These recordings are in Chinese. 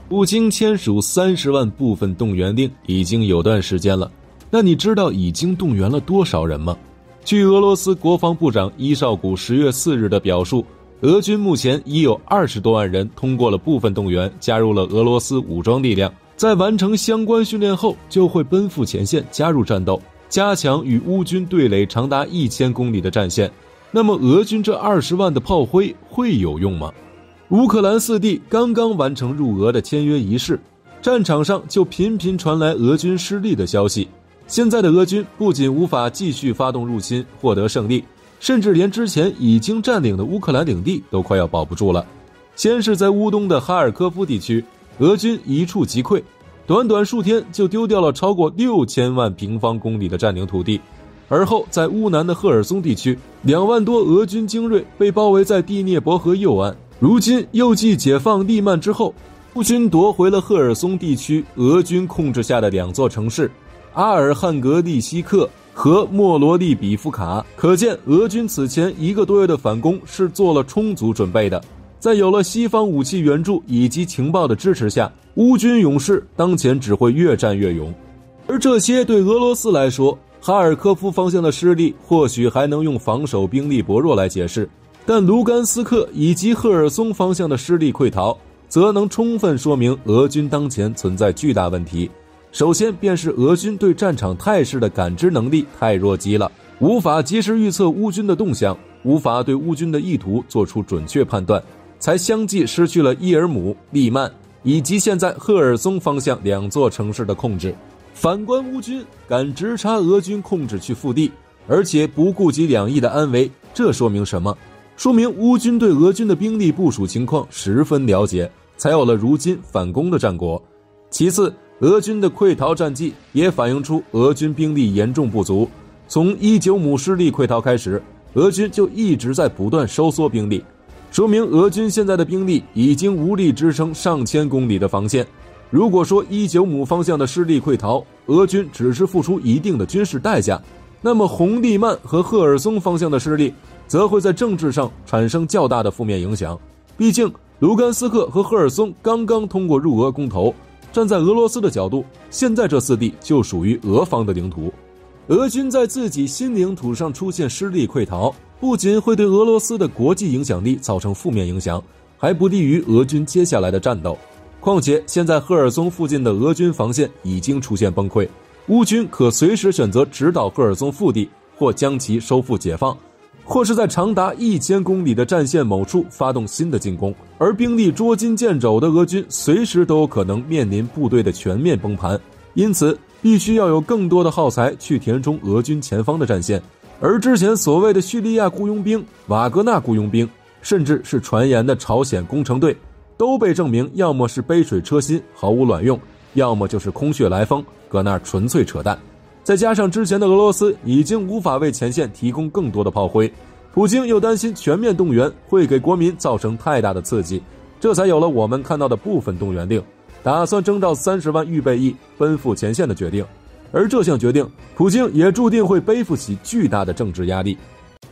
普京签署30万部分动员令已经有段时间了，那你知道已经动员了多少人吗？据俄罗斯国防部长伊绍古10月4日的表述，俄军目前已有20多万人通过了部分动员，加入了俄罗斯武装力量，在完成相关训练后就会奔赴前线加入战斗，加强与乌军对垒长达1000公里的战线。那么俄军这20万的炮灰会有用吗？乌克兰4地刚刚完成入俄的签约仪式，战场上就频频传来俄军失利的消息。现在的俄军不仅无法继续发动入侵获得胜利，甚至连之前已经占领的乌克兰领地都快要保不住了。先是在乌东的哈尔科夫地区，俄军一触即溃，短短数天就丢掉了超过6000万平方公里的占领土地。而后在乌南的赫尔松地区，2万多俄军精锐被包围在第聂伯河右岸。如今又继解放利曼之后，乌军夺回了赫尔松地区俄军控制下的2座城市阿尔汉格利希克和莫罗利比夫卡，可见俄军此前1个多月的反攻是做了充足准备的。在有了西方武器援助以及情报的支持下，乌军勇士当前只会越战越勇。而这些对俄罗斯来说，哈尔科夫方向的失利或许还能用防守兵力薄弱来解释，但卢甘斯克以及赫尔松方向的失利溃逃，则能充分说明俄军当前存在巨大问题。首先便是俄军对战场态势的感知能力太弱鸡了，无法及时预测乌军的动向，无法对乌军的意图做出准确判断，才相继失去了伊尔姆、利曼以及现在赫尔松方向2座城市的控制。反观乌军敢直插俄军控制区腹地，而且不顾及两翼的安危，这说明什么？说明乌军对俄军的兵力部署情况十分了解，才有了如今反攻的战果。其次，俄军的溃逃战绩也反映出俄军兵力严重不足。从19姆失利溃逃开始，俄军就一直在不断收缩兵力，说明俄军现在的兵力已经无力支撑上千公里的防线。如果说19姆方向的失利溃逃，俄军只是付出一定的军事代价，那么红利曼和赫尔松方向的失利则会在政治上产生较大的负面影响。毕竟卢甘斯克和赫尔松刚刚通过入俄公投，站在俄罗斯的角度，现在这4地就属于俄方的领土。俄军在自己新领土上出现失利溃逃，不仅会对俄罗斯的国际影响力造成负面影响，还不利于俄军接下来的战斗。况且现在赫尔松附近的俄军防线已经出现崩溃，乌军可随时选择直捣赫尔松腹地，或将其收复解放，或是在长达1000公里的战线某处发动新的进攻。而兵力捉襟见肘的俄军随时都有可能面临部队的全面崩盘，因此必须要有更多的耗材去填充俄军前方的战线。而之前所谓的叙利亚雇佣兵、瓦格纳雇佣兵，甚至是传言的朝鲜工程队，都被证明要么是杯水车薪毫无卵用，要么就是空穴来风，搁那儿纯粹扯淡。再加上之前的俄罗斯已经无法为前线提供更多的炮灰，普京又担心全面动员会给国民造成太大的刺激，这才有了我们看到的部分动员令，打算征召30万预备役奔赴前线的决定。而这项决定，普京也注定会背负起巨大的政治压力。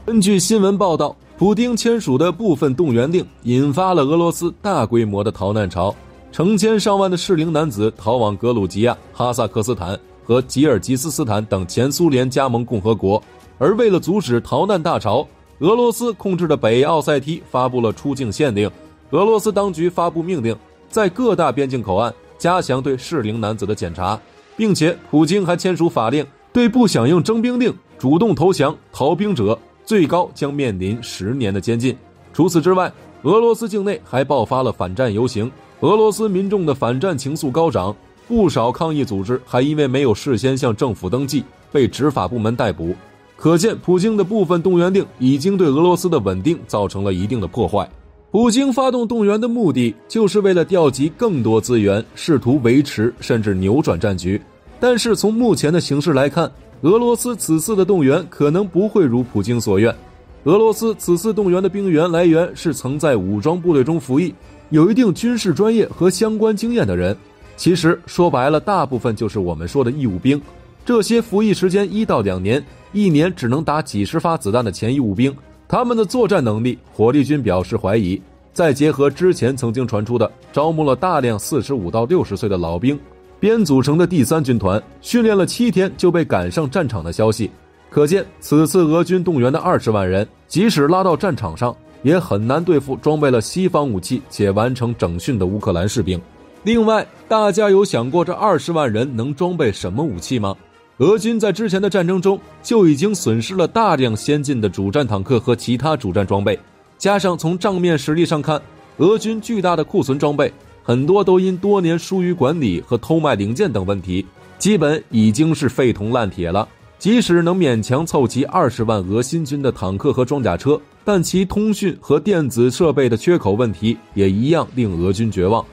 根据新闻报道，普丁签署的部分动员令引发了俄罗斯大规模的逃难潮，成千上万的适龄男子逃往格鲁吉亚、哈萨克斯坦和吉尔吉斯斯坦等前苏联加盟共和国。而为了阻止逃难大潮，俄罗斯控制的北奥塞梯发布了出境限令，俄罗斯当局发布命令，在各大边境口岸加强对适龄男子的检查，并且普京还签署法令，对不响应征兵令、主动投降、逃兵者最高将面临10年的监禁。除此之外，俄罗斯境内还爆发了反战游行，俄罗斯民众的反战情愫高涨，不少抗议组织还因为没有事先向政府登记，被执法部门逮捕。可见普京的部分动员令已经对俄罗斯的稳定造成了一定的破坏。普京发动动员的目的就是为了调集更多资源，试图维持甚至扭转战局。但是从目前的形势来看，俄罗斯此次的动员可能不会如普京所愿。俄罗斯此次动员的兵员来源是曾在武装部队中服役，有一定军事专业和相关经验的人。其实说白了，大部分就是我们说的义务兵。这些服役时间1到2年，一年只能打几十发子弹的前义务兵，他们的作战能力，火力军表示怀疑。再结合之前曾经传出的招募了大量45到60岁的老兵编组成的第3军团，训练了7天就被赶上战场的消息，可见此次俄军动员的20万人，即使拉到战场上，也很难对付装备了西方武器且完成整训的乌克兰士兵。另外，大家有想过这20万人能装备什么武器吗？俄军在之前的战争中就已经损失了大量先进的主战坦克和其他主战装备，加上从账面实力上看，俄军巨大的库存装备很多都因多年疏于管理和偷卖零件等问题，基本已经是废铜烂铁了。即使能勉强凑齐20万俄新军的坦克和装甲车，但其通讯和电子设备的缺口问题也一样令俄军绝望。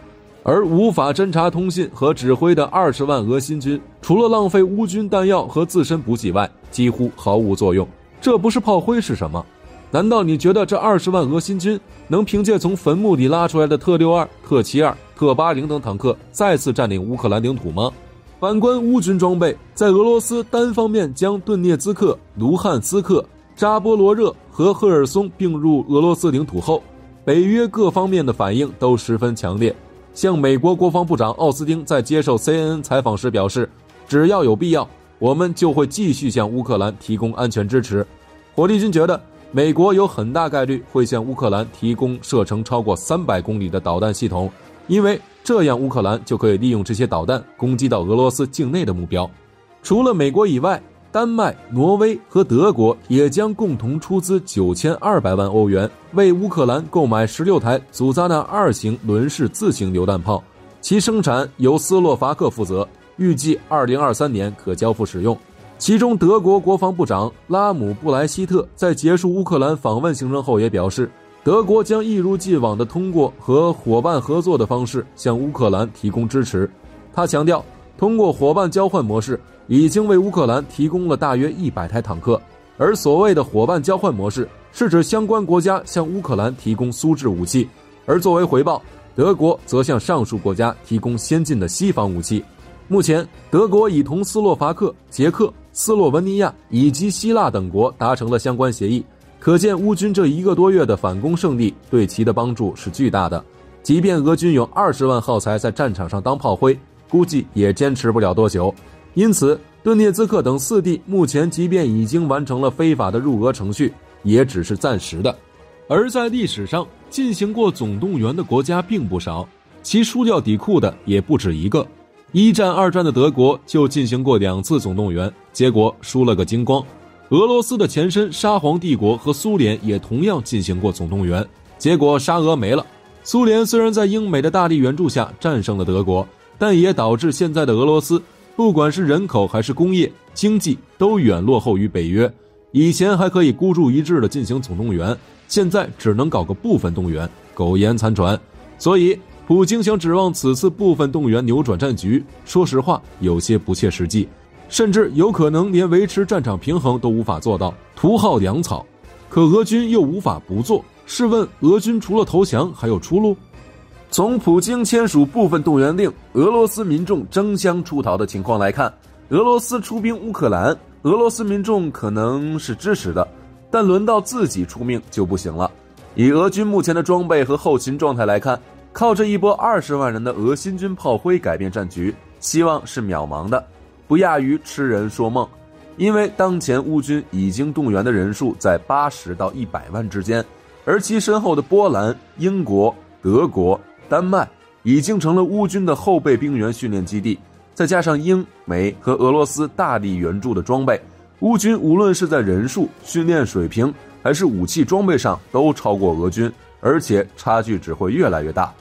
而无法侦察通信和指挥的20万俄新军，除了浪费乌军弹药和自身补给外，几乎毫无作用。这不是炮灰是什么？难道你觉得这20万俄新军能凭借从坟墓里拉出来的特62、特72、特80等坦克再次占领乌克兰领土吗？反观乌军装备，在俄罗斯单方面将顿涅茨克、卢汉斯克、扎波罗热和赫尔松并入俄罗斯领土后，北约各方面的反应都十分强烈。像美国国防部长奥斯汀在接受 CNN 采访时表示，只要有必要，我们就会继续向乌克兰提供安全支持。火力军觉得美国有很大概率会向乌克兰提供射程超过300公里的导弹系统，因为这样乌克兰就可以利用这些导弹攻击到俄罗斯境内的目标。除了美国以外，丹麦、挪威和德国也将共同出资9200万欧元，为乌克兰购买16台祖扎纳2型轮式自行榴弹炮，其生产由斯洛伐克负责，预计2023年可交付使用。其中德国国防部长拉姆布莱希特在结束乌克兰访问行程后也表示，德国将一如既往地通过和伙伴合作的方式向乌克兰提供支持。他强调，通过伙伴交换模式已经为乌克兰提供了大约100台坦克，而所谓的伙伴交换模式是指相关国家向乌克兰提供苏制武器，而作为回报，德国则向上述国家提供先进的西方武器。目前，德国已同斯洛伐克、捷克、斯洛文尼亚以及希腊等国达成了相关协议，可见乌军这1个多月的反攻胜利对其的帮助是巨大的。即便俄军有20万耗材在战场上当炮灰，估计也坚持不了多久。因此，顿涅茨克等4地目前即便已经完成了非法的入俄程序，也只是暂时的。而在历史上进行过总动员的国家并不少，其输掉底裤的也不止一个。1战、2战的德国就进行过2次总动员，结果输了个精光。俄罗斯的前身沙皇帝国和苏联也同样进行过总动员，结果沙俄没了。苏联虽然在英美的大力援助下战胜了德国，但也导致现在的俄罗斯不管是人口还是工业、经济都远落后于北约。以前还可以孤注一掷地进行总动员，现在只能搞个部分动员，苟延残喘。所以普京想指望此次部分动员扭转战局，说实话有些不切实际，甚至有可能连维持战场平衡都无法做到，徒耗粮草。可俄军又无法不做，试问俄军除了投降还有出路？从普京签署部分动员令，俄罗斯民众争相出逃的情况来看，俄罗斯出兵乌克兰，俄罗斯民众可能是支持的，但轮到自己出命就不行了。以俄军目前的装备和后勤状态来看，靠这一波20万人的俄新军炮灰改变战局，希望是渺茫的，不亚于痴人说梦。因为当前乌军已经动员的人数在80到100万之间，而其身后的波兰、英国、德国、丹麦已经成了乌军的后备兵员训练基地，再加上英美和俄罗斯大力援助的装备，乌军无论是在人数、训练水平还是武器装备上都超过俄军，而且差距只会越来越大。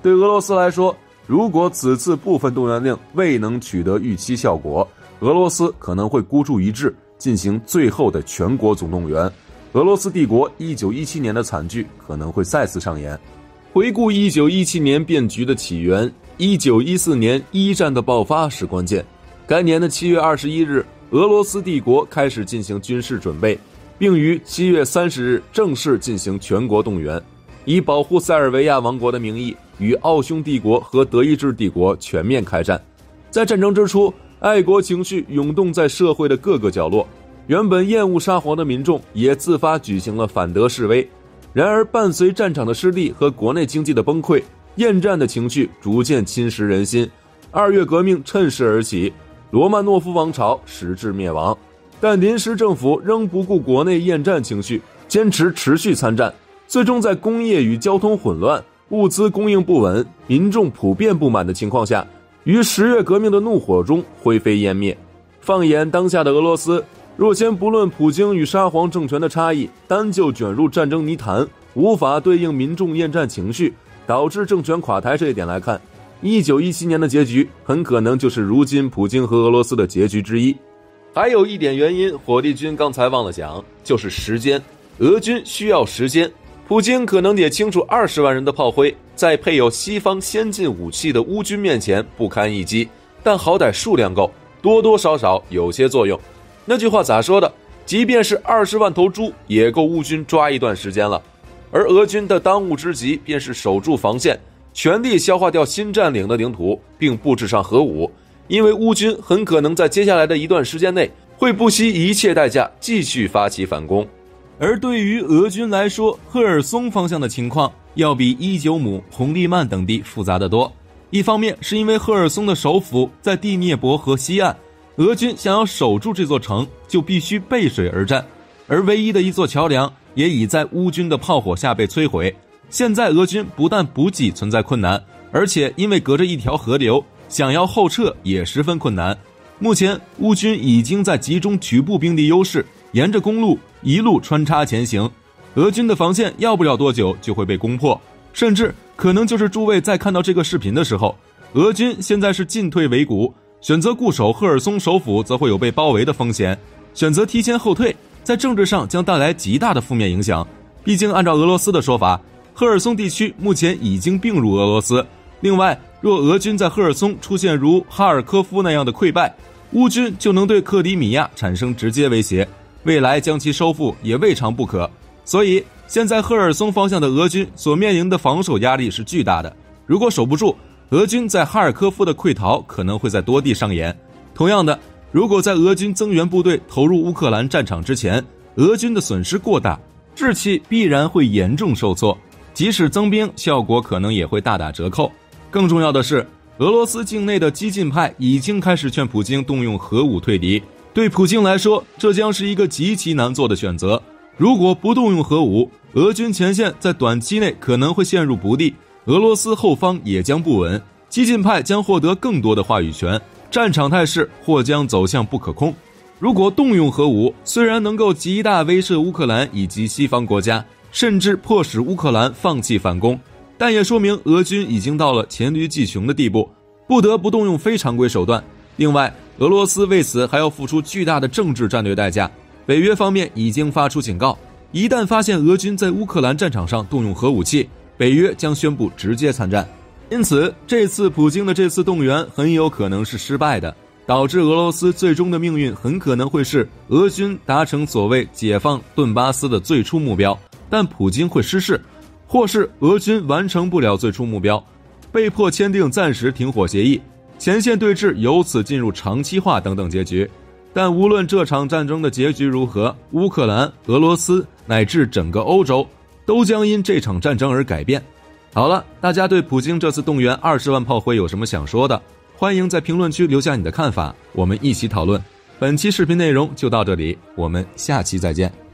对俄罗斯来说，如果此次部分动员令未能取得预期效果，俄罗斯可能会孤注一掷进行最后的全国总动员，俄罗斯帝国1917年的惨剧可能会再次上演。回顾1917年变局的起源，1914年1战的爆发是关键。该年的7月21日，俄罗斯帝国开始进行军事准备，并于7月30日正式进行全国动员，以保护塞尔维亚王国的名义，与奥匈帝国和德意志帝国全面开战。在战争之初，爱国情绪涌动在社会的各个角落，原本厌恶沙皇的民众也自发举行了反德示威。然而，伴随战场的失利和国内经济的崩溃，厌战的情绪逐渐侵蚀人心。2月革命趁势而起，罗曼诺夫王朝实质灭亡。但临时政府仍不顾国内厌战情绪，坚持持续参战，最终在工业与交通混乱、物资供应不稳、民众普遍不满的情况下，于10月革命的怒火中灰飞烟灭。放眼当下的俄罗斯，若先不论普京与沙皇政权的差异，单就卷入战争泥潭，无法对应民众厌战情绪，导致政权垮台这一点来看，1917年的结局很可能就是如今普京和俄罗斯的结局之一。还有一点原因，火帝君刚才忘了讲，就是时间。俄军需要时间，普京可能也清楚20万人的炮灰，在配有西方先进武器的乌军面前不堪一击，但好歹数量够，多多少少有些作用。那句话咋说的？即便是20万头猪，也够乌军抓一段时间了。而俄军的当务之急便是守住防线，全力消化掉新占领的领土，并布置上核武，因为乌军很可能在接下来的一段时间内会不惜一切代价继续发起反攻。而对于俄军来说，赫尔松方向的情况要比伊久姆、红利曼等地复杂得多。一方面是因为赫尔松的首府在第聂伯河西岸，俄军想要守住这座城就必须背水而战，而唯一的一座桥梁也已在乌军的炮火下被摧毁。现在俄军不但补给存在困难，而且因为隔着一条河流，想要后撤也十分困难。目前乌军已经在集中局部兵力优势，沿着公路一路穿插前行，俄军的防线要不了多久就会被攻破，甚至可能就是诸位在看到这个视频的时候，俄军现在是进退维谷，选择固守赫尔松首府则会有被包围的风险，选择提前后退，在政治上将带来极大的负面影响。毕竟按照俄罗斯的说法，赫尔松地区目前已经并入俄罗斯，另外若俄军在赫尔松出现如哈尔科夫那样的溃败，乌军就能对克里米亚产生直接威胁，未来将其收复也未尝不可。所以现在赫尔松方向的俄军所面临的防守压力是巨大的，如果守不住，俄军在哈尔科夫的溃逃可能会在多地上演。同样的，如果在俄军增援部队投入乌克兰战场之前，俄军的损失过大，士气必然会严重受挫，即使增兵，效果可能也会大打折扣。更重要的是，俄罗斯境内的激进派已经开始劝普京动用核武退敌，对普京来说，这将是一个极其难做的选择。如果不动用核武，俄军前线在短期内可能会陷入不利，俄罗斯后方也将不稳，激进派将获得更多的话语权，战场态势或将走向不可控。如果动用核武，虽然能够极大威慑乌克兰以及西方国家，甚至迫使乌克兰放弃反攻，但也说明俄军已经到了黔驴技穷的地步，不得不动用非常规手段。另外，俄罗斯为此还要付出巨大的政治战略代价。北约方面已经发出警告，一旦发现俄军在乌克兰战场上动用核武器，北约将宣布直接参战。因此，这次普京的这次动员很有可能是失败的，导致俄罗斯最终的命运很可能会是俄军达成所谓解放顿巴斯的最初目标，但普京会失势，或是俄军完成不了最初目标，被迫签订暂时停火协议，前线对峙由此进入长期化等等结局。但无论这场战争的结局如何，乌克兰、俄罗斯乃至整个欧洲都将因这场战争而改变。好了，大家对普京这次动员20万炮灰有什么想说的？欢迎在评论区留下你的看法，我们一起讨论。本期视频内容就到这里，我们下期再见。